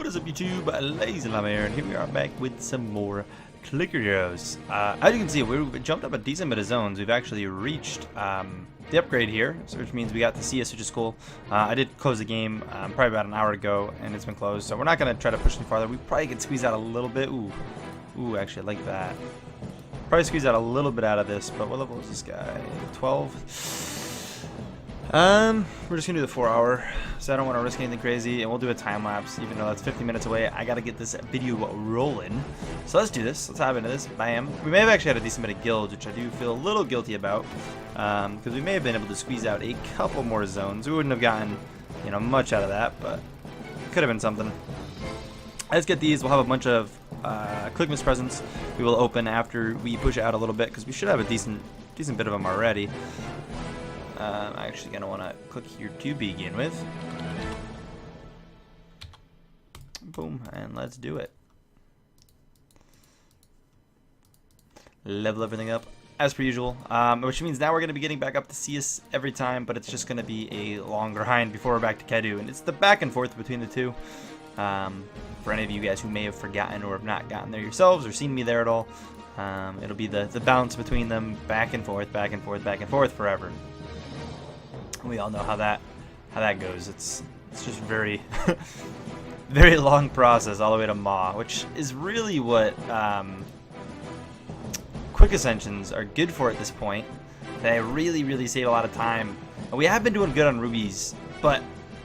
What is up, YouTube? LazeeLlama here, and here we are back with some more Clicker Heroes. As you can see, we've jumped up a decent bit of zones. We've actually reached the upgrade here, so which means we got the CEUS, which is cool. I did close the game probably about an hour ago, and it's been closed, so we're not going to try to push any farther. We probably could squeeze out a little bit. Ooh, actually, I like that. Probably squeeze out a little bit out of this, but what level is this guy? 12? We're just gonna do the 4-hour, so I don't want to risk anything crazy, and we'll do a time lapse, even though that's 50 minutes away. I gotta get this video rolling, so let's do this. Let's hop into this. Bam. We may have actually had a decent bit of guilds, which I do feel a little guilty about, because we may have been able to squeeze out a couple more zones. We wouldn't have gotten, you know, much out of that, but it could have been something. Let's get these. We'll have a bunch of Clickmas presents we will open after we push it out a little bit, because we should have a decent bit of them already. I'm actually going to want to click here to begin with. Boom, and let's do it. Level everything up as per usual, which means now we're going to be getting back up to CEUS every time, but it's just going to be a long grind before we're back to Kedu, and it's the back and forth between the two. For any of you guys who may have forgotten or have not gotten there yourselves or seen me there at all, it'll be the bounce between them, back and forth, back and forth, back and forth forever. We all know how that goes. It's just very very long process all the way to Maw, which is really what quick ascensions are good for at this point. They really save a lot of time. And we have been doing good on rubies, but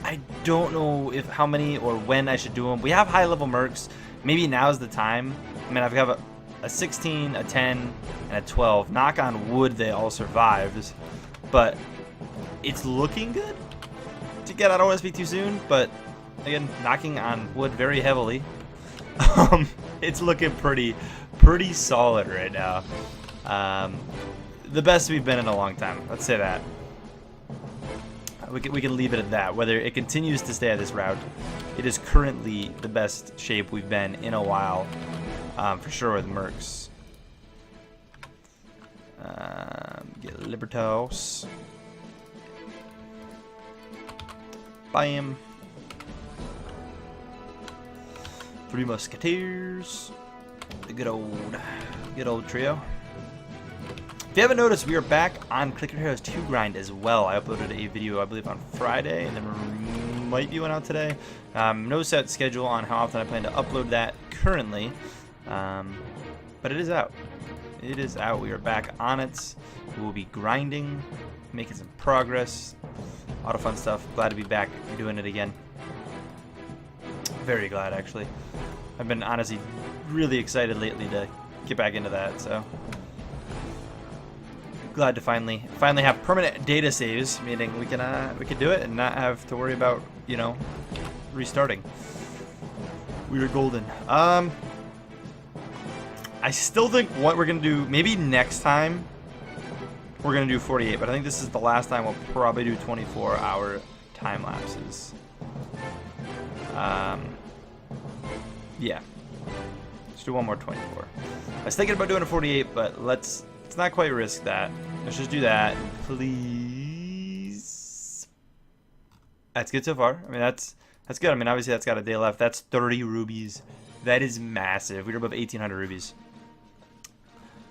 I don't know how many or when I should do them. We have high level mercs. Maybe now's the time. I mean, I've got a 16, a 10, and a 12. Knock on wood, they all survived, but it's looking good to get out of OSP too soon, but again, knocking on wood very heavily. It's looking pretty solid right now. The best we've been in a long time. Let's say that. We can leave it at that. Whether it continues to stay at this route, it is currently the best shape we've been in a while, for sure with mercs. Get Libertos. Bam. 3 Musketeers. The good old trio. If you haven't noticed, we are back on Clicker Heroes 2 grind as well. I uploaded a video, I believe, on Friday, and there might be one out today. No set schedule on how often I plan to upload that currently, but it is out. It is out. We are back on it. We will be grinding, making some progress. A lot of fun stuff. Glad to be back doing it again. Very glad, actually. I've been honestly really excited lately to get back into that, so glad to finally have permanent data saves, meaning we can do it and not have to worry about, you know, restarting. We are golden. I still think what we're gonna do, maybe next time we're gonna do 48, but I think this is the last time we'll probably do 24-hour time lapses. Yeah, let's do one more 24. I was thinking about doing a 48, but let's not quite risk that. Let's just do that, please. That's good so far. I mean, that's good. I mean, obviously that's got a day left. That's 30 rubies. That is massive. We're above 1,800 rubies.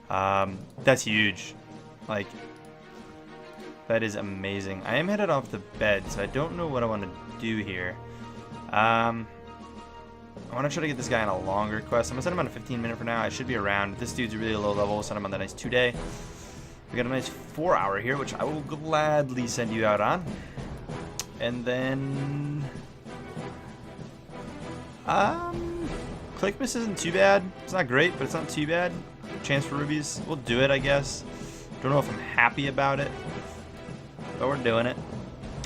That's huge. Like, that is amazing. I am headed off to bed, so I don't know what I want to do here. I want to try to get this guy on a longer quest. I'm going to set him on a 15-minute for now. I should be around. This dude's really low level. We'll set him on the nice 2-day. We got a nice 4-hour here, which I will gladly send you out on. And then Clickmas isn't too bad. It's not great, but it's not too bad. Chance for rubies. We'll do it, I guess. Don't know if I'm happy about it, but we're doing it.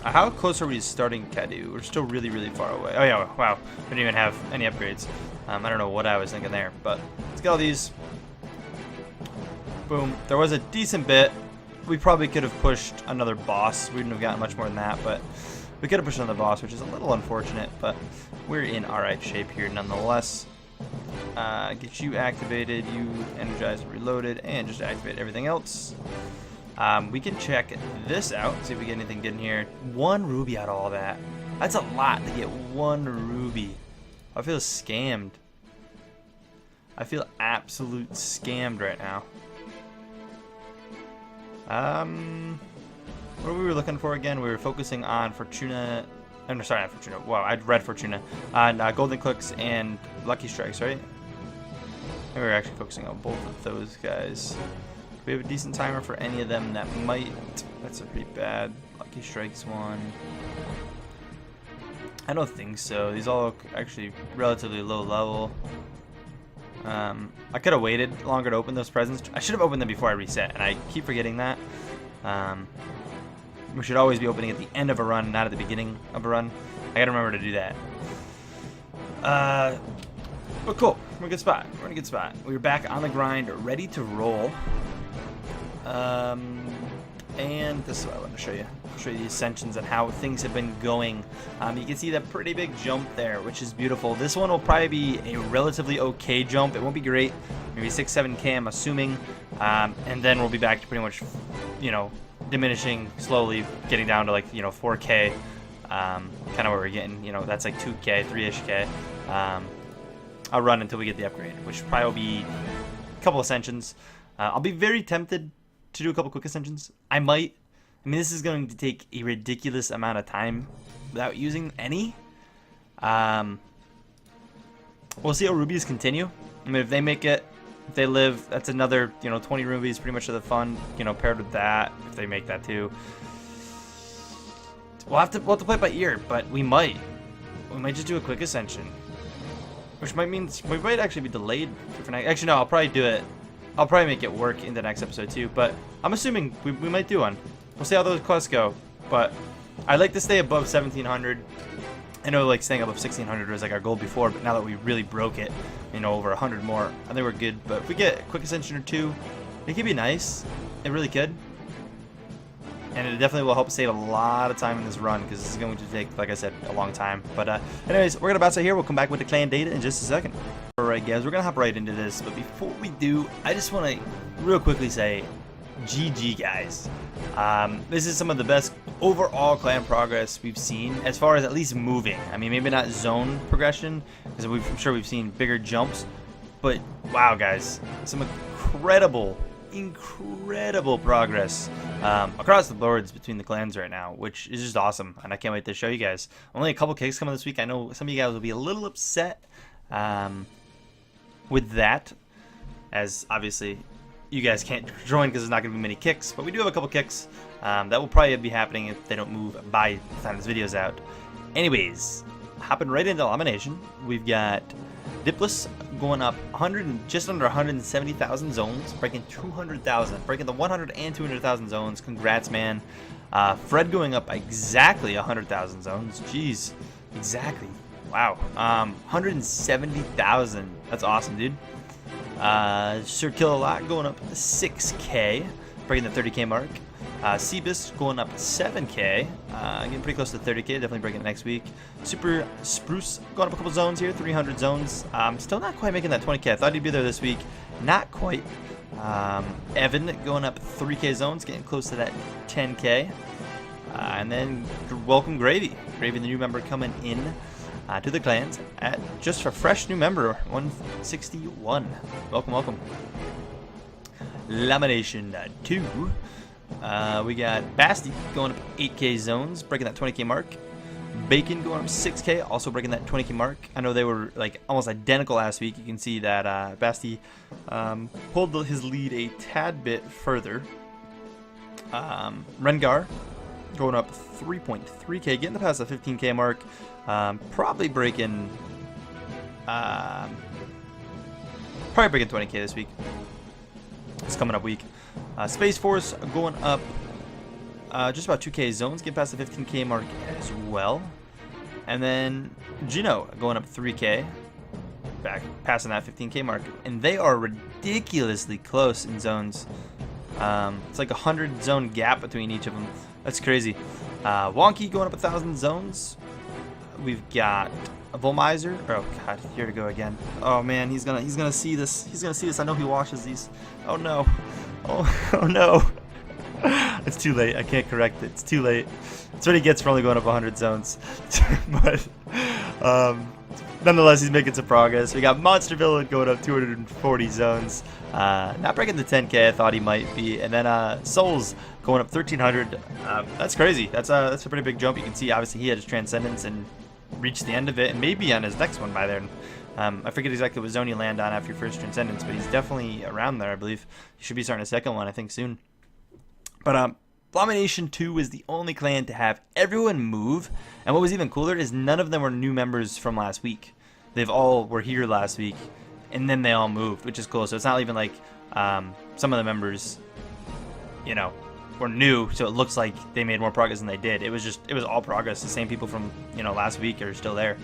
How close are we to starting Kedu? We're still really far away. Oh yeah, wow. We didn't even have any upgrades. I don't know what I was thinking there, but let's get all these. Boom. There was a decent bit. We probably could have pushed another boss. We wouldn't have gotten much more than that, but we could have pushed another boss, which is a little unfortunate, but we're in alright shape here nonetheless. Get you activated, you energized and reloaded, and just activate everything else. We can check this out, see if we get anything good in here. 1 ruby out of all that. That's a lot to get 1 ruby. I feel scammed. I feel absolute scammed right now. What we were looking for again? We were focusing on Fortuna. I'm sorry, not Fortuna. Wow, I'd read Fortuna. On Golden Clicks and Lucky Strikes, right? We were actually focusing on both of those guys. We have a decent timer for any of them that might. That's a pretty bad Lucky Strikes one. I don't think so. These all look actually relatively low level. I could have waited longer to open those presents. I should have opened them before I reset, and I keep forgetting that. We should always be opening at the end of a run, not at the beginning of a run. I gotta remember to do that. But cool. We're in a good spot. We're in a good spot. We're back on the grind, ready to roll. And this is what I want to show you. I'll show you the ascensions and how things have been going. You can see that pretty big jump there, which is beautiful. This one will probably be a relatively okay jump. It won't be great. Maybe 6-7K, I'm assuming. And then we'll be back to pretty much, you know, diminishing slowly, getting down to like, you know, 4K. Kind of where we're getting, you know, that's like 2K, 3-ish K. I'll run until we get the upgrade, which probably will be a couple ascensions. I'll be very tempted to do a couple quick ascensions. I might. I mean, this is going to take a ridiculous amount of time without using any. We'll see how rubies continue. I mean, if they make it, if they live, that's another, you know, 20 rubies pretty much of the fun, you know, paired with that, if they make that too. We'll have to play it by ear, but we might just do a quick ascension, which might mean we might actually be delayed for next. Actually, no, I'll probably do it. I'll probably make it work in the next episode too, but I'm assuming we might do one. We'll see how those quests go, but I'd like to stay above 1700. I know like staying above 1600 was like our goal before, but now that we really broke it, you know, over 100 more, I think we're good. But if we get a quick ascension or two, it could be nice. It really could. And it definitely will help save a lot of time in this run, because this is going to take, like I said, a long time. But anyways, we're going to bounce out here. We'll come back with the clan data in just a second. Alright guys, we're going to hop right into this. But before we do, I just want to real quickly say GG guys. This is some of the best overall clan progress we've seen, as far as at least moving. I mean, maybe not zone progression, because I'm sure we've seen bigger jumps. But wow guys, some incredible progress across the boards between the clans right now, which is just awesome, and I can't wait to show you guys. Only a couple kicks coming this week. I know some of you guys will be a little upset with that, as obviously you guys can't join because there's not going to be many kicks, but we do have a couple kicks that will probably be happening if they don't move by the time this video's out. Anyways, hopping right into elimination, we've got Dipless going up just under 170,000 zones, breaking 200,000, breaking the 100 and 200,000 zones. Congrats, man. Fred going up exactly 100,000 zones. Jeez, exactly. Wow. 170,000. That's awesome, dude. Sir Kill a Lot going up 6K, breaking the 30K mark. Seabus going up 7K, getting pretty close to 30K, definitely breaking it next week. Super Spruce going up a couple zones here, 300 zones. Still not quite making that 20K. I thought he'd be there this week. Not quite. Evan going up 3K zones, getting close to that 10K. And then welcome Gravy. Gravy, the new member, coming in to the clans at just a fresh new member, 161. Welcome, welcome. Lamination 2. We got Basti going up 8K zones, breaking that 20K mark. Bacon going up 6K, also breaking that 20K mark. I know they were like almost identical last week. You can see that Basti pulled his lead a tad bit further. Rengar going up 3.3K, getting past the 15K mark. Probably breaking 20K this week. It's coming up week. Space Force going up just about 2K zones, get past the 15K mark as well. And then Gino going up 3K, back passing that 15K mark. And they are ridiculously close in zones. It's like a 100 zone gap between each of them. That's crazy. Wonky going up 1,000 zones. We've got Volmizer. Oh god, here to go again. Oh man, he's gonna see this. He's gonna see this. I know he watches these. Oh no. Oh no. It's too late. I can't correct it. It's too late. It's what he gets for only going up 100 zones. But nonetheless, he's making some progress. We got Monster Villain going up 240 zones. Not breaking the 10K I thought he might be. And then Souls going up 1,300. That's crazy. That's a pretty big jump. You can see, obviously, he had his Transcendence and reached the end of it. And maybe on his next one by then. I forget exactly what zone you land on after your first Transcendence, but he's definitely around there, I believe. He should be starting a second one, I think, soon. But Abomination 2 was the only clan to have everyone move, and what was even cooler is none of them were new members from last week. They've all were here last week, and then they all moved, which is cool. So it's not even like some of the members, you know, were new, so it looks like they made more progress than they did. It was all progress. The same people from, you know, last week are still there,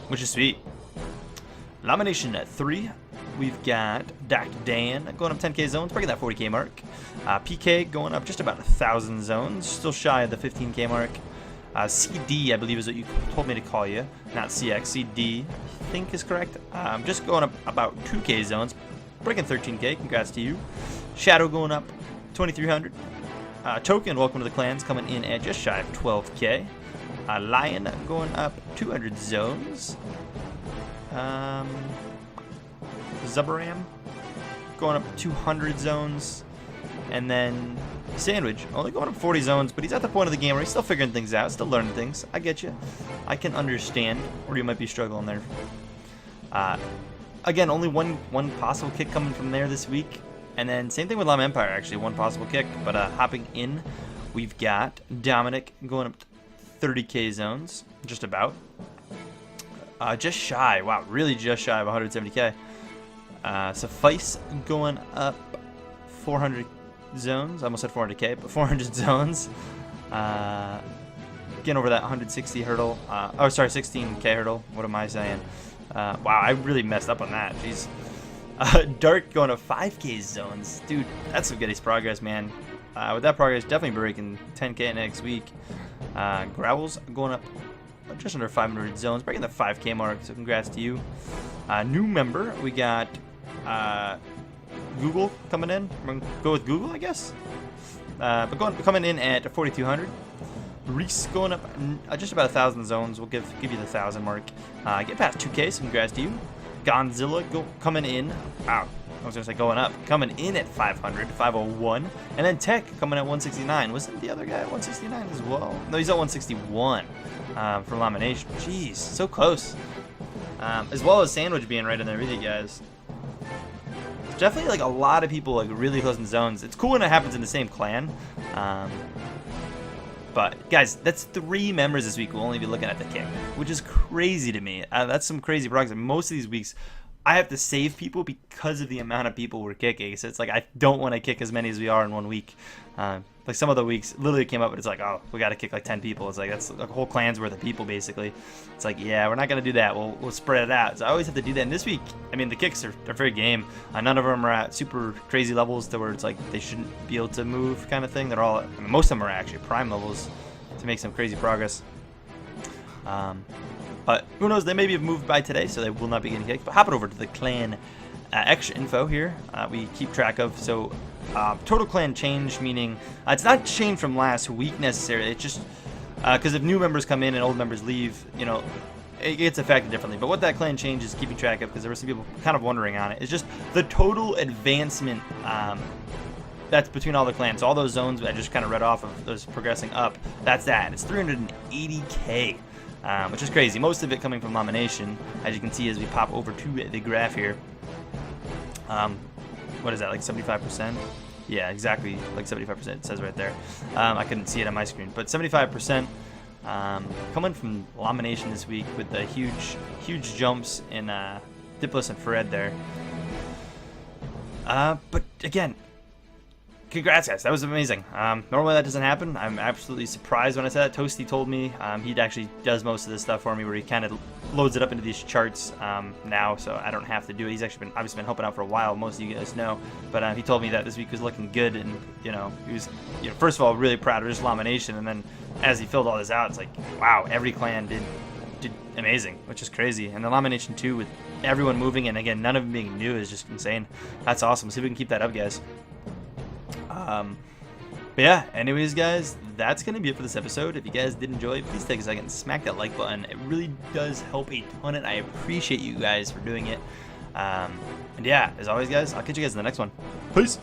which is sweet. Nomination 3. We've got Dr. Dan going up 10K zones, breaking that 40K mark. PK going up just about 1,000 zones, still shy of the 15K mark. CD, I believe is what you told me to call you, not CX. CD, I think is correct. Just going up about 2K zones, breaking 13K. Congrats to you. Shadow going up 2,300. Token, welcome to the clans, coming in at just shy of 12K. Lion going up 200 zones. Zubaram going up 200 zones, and then Sandwich only going up 40 zones, but he's at the point of the game where he's still figuring things out, still learning things. I get you. I can understand where you might be struggling there. Again, only one possible kick coming from there this week, and then same thing with Llama Empire, actually, one possible kick. But hopping in, we've got Dominic going up 30K zones, just about. Just shy, wow, really just shy of 170K. Suffice going up 400 zones. I almost said 400K, but 400 zones. Getting over that 160 hurdle. Oh, sorry, 16K hurdle. What am I saying? Wow, I really messed up on that. Jeez. Dark going up 5K zones. Dude, that's some goodies progress, man. With that progress, definitely breaking 10K next week. Growls going up just under 500 zones, breaking the 5K mark, so congrats to you. New member, we got Google coming in. I'm going to go with Google, I guess. But coming in at 4,200. Reese going up just about 1,000 zones. We'll give you the 1,000 mark. Get past 2K, so congrats to you. Gonzilla coming in. Wow, I was going to say going up. Coming in at 500, 501. And then Tech coming at 169. Wasn't the other guy at 169 as well? No, he's at 161 for Lamination. Jeez, so close. As well as Sandwich being right in there with you guys. Definitely like a lot of people like really close in zones. It's cool when it happens in the same clan. But guys, that's 3 members this week. We'll only be looking at the kick, which is crazy to me. That's some crazy progress. Most of these weeks, I have to save people because of the amount of people we're kicking. So it's like I don't want to kick as many as we are in one week. Like some of the weeks literally came up, but it's like, oh, we got to kick like 10 people. It's like that's a whole clan's worth of people basically. It's like, yeah, we're not gonna do that. We'll spread it out. So I always have to do that. And this week, I mean, the kicks are very game. None of them are at super crazy levels to where it's like they shouldn't be able to move kind of thing. They're all, I mean, most of them are actually prime levels to make some crazy progress. But who knows? They maybe have moved by today, so they will not be getting kicked. But hopping over to the clan extra info here, we keep track of. So total clan change, meaning it's not changed from last week necessarily. It's just because if new members come in and old members leave, you know, it gets affected differently. But what that clan change is keeping track of, because there were some people kind of wondering on it, is just the total advancement that's between all the clans. So all those zones I just kind of read off of those progressing up, that's that. It's 380K. Which is crazy. Most of it coming from Lamination, as you can see as we pop over to the graph here. What is that, like 75%? Yeah, exactly, like 75%, it says right there. I couldn't see it on my screen, but 75% coming from Lamination this week with the huge jumps in Diplos and Fred there. But again, congrats, guys. That was amazing. Normally that doesn't happen. I'm absolutely surprised when I said that. Toasty told me he actually does most of this stuff for me, where he kind of loads it up into these charts now, so I don't have to do it. He's actually obviously been helping out for a while. Most of you guys know, but he told me that this week was looking good, and you know, he was, you know, first of all, really proud of his Lamination, and then as he filled all this out, it's like, wow, every clan did amazing, which is crazy. And the Lamination 2 with everyone moving, and again, none of them being new, is just insane. That's awesome. See if we can keep that up, guys. But yeah, anyways, guys, that's going to be it for this episode. If you guys did enjoy, please take a second and smack that like button. It really does help a ton, and I appreciate you guys for doing it. And yeah, as always, guys, I'll catch you guys in the next one. Peace.